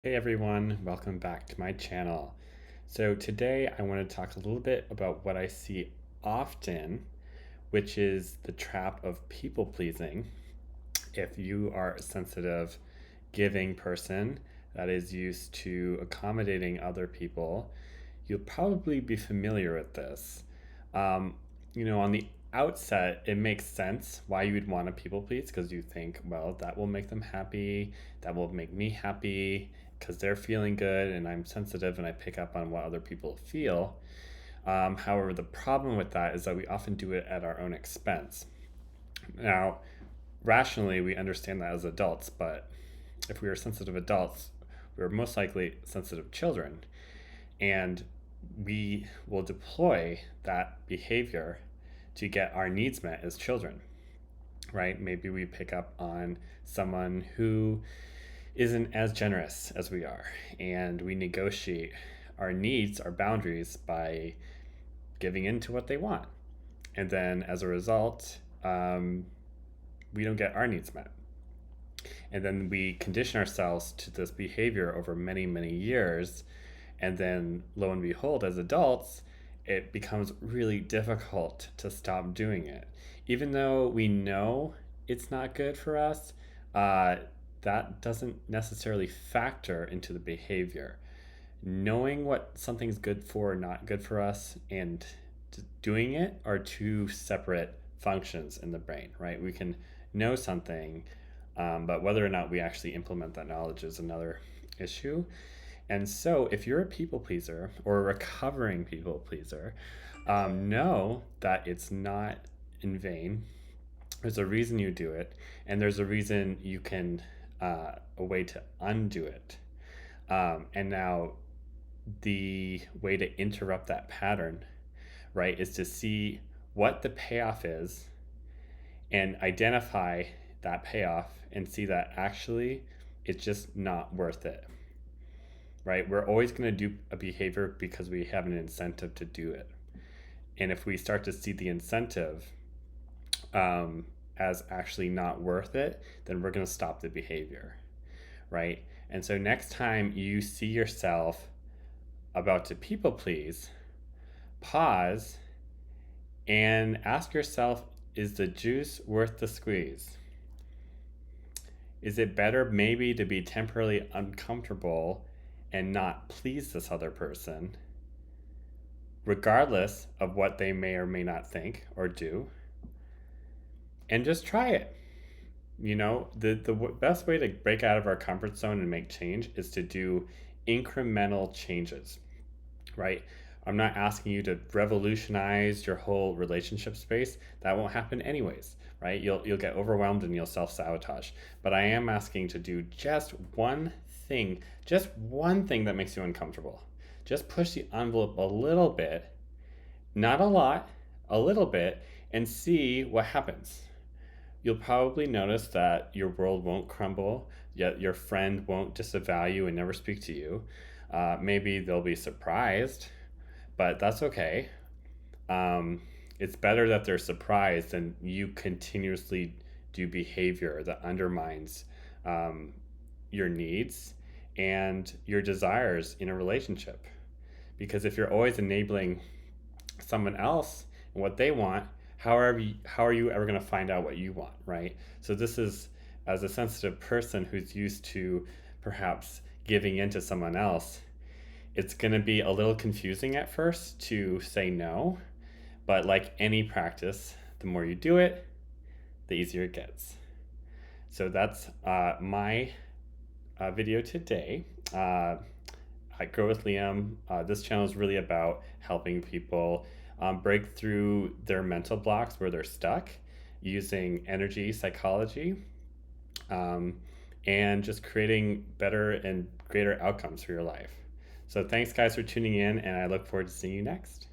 Hey everyone, welcome back to my channel. So today I want to talk a little bit about what I see often, which is the trap of people pleasing. If you are a sensitive, giving person that is used to accommodating other people, you'll probably be familiar with this. Um, on the outset, it makes sense why you would want to people please because you think, well, that will make them happy, that will make me happy because they're feeling good and I'm sensitive and I pick up on what other people feel. However, the problem with that is that we often do it at our own expense. Now, rationally, we understand that as adults, but if we are sensitive adults, we're most likely sensitive children. And we will deploy that behavior to get our needs met as children, right? Maybe we pick up on someone who isn't as generous as we are, and we negotiate our needs, our boundaries by giving in to what they want. And then as a result, we don't get our needs met. And then we condition ourselves to this behavior over many, many years. And then lo and behold, as adults, it becomes really difficult to stop doing it. Even though we know it's not good for us, uh, that doesn't necessarily factor into the behavior. Knowing what something's good for or not good for us and doing it are two separate functions in the brain, right? We can know something, but whether or not we actually implement that knowledge is another issue. And so, if you're a people pleaser or a recovering people pleaser, know that it's not in vain. There's a reason you do it, and there's a reason you can, a way to undo it. And now, the way to interrupt that pattern, right, is to see what the payoff is and identify that payoff and see that actually it's just not worth it, right? We're always going to do a behavior because we have an incentive to do it. And if we start to see the incentive as actually not worth it, then we're going to stop the behavior, right? And so next time you see yourself about to people please, pause and ask yourself, is the juice worth the squeeze? Is it better maybe to be temporarily uncomfortable and not please this other person, regardless of what they may or may not think or do, and just try it? The best way to break out of our comfort zone and make change is to do incremental changes, right? I'm not asking you to revolutionize your whole relationship space. That won't happen anyways, right? You'll get overwhelmed and you'll self-sabotage. But I am asking to do just one thing that makes you uncomfortable. Just push the envelope a little bit, not a lot, a little bit, and see what happens. You'll probably notice that your world won't crumble, yet your friend won't disavow you and never speak to you. Maybe they'll be surprised, but that's okay. Um, it's better that they're surprised than you continuously do behavior that undermines um, your needs and your desires in a relationship. Because if you're always enabling someone else and what they want, how are you ever going to find out what you want, right? So this is, as a sensitive person who's used to perhaps giving in to someone else, it's going to be a little confusing at first to say no, but like any practice, the more you do it, the easier it gets. So that's my video today. I Grow with Liam. This channel is really about helping people break through their mental blocks where they're stuck using energy psychology, um, and just creating better and greater outcomes for your life. So thanks guys for tuning in, and I look forward to seeing you next.